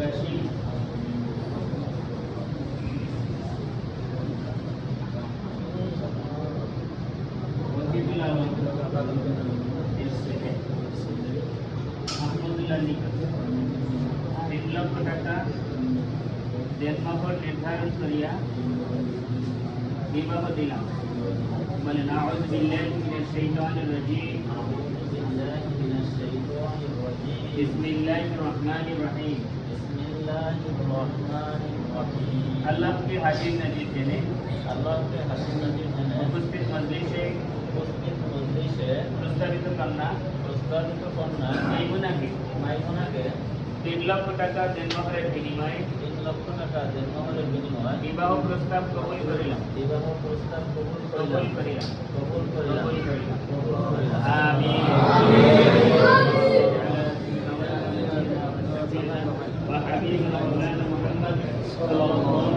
85 ওয়াকিবুল আলম আহমদুল্লাহ নিকট 3 লক্ষ টাকা দেনমোহর নির্ধারণ করিয়া বিবাহ দিলাম। বলে নাউযু বিল্লাহি মিনাশ শাইতানির রাজীম। বিসমিল্লাহির রহমানির রহিম। अल्लाह के हाजिर नजीर जने उपस्थित मजलिसे प्रस्तावित कन्या মাইমুনাকে 3 লক্ষ টাকা দেনমোহরের বিনিময়ে বিবাহ প্রস্তাব কবুল করিলাম। আমিন। وحبيبنا مولانا محمد صلى الله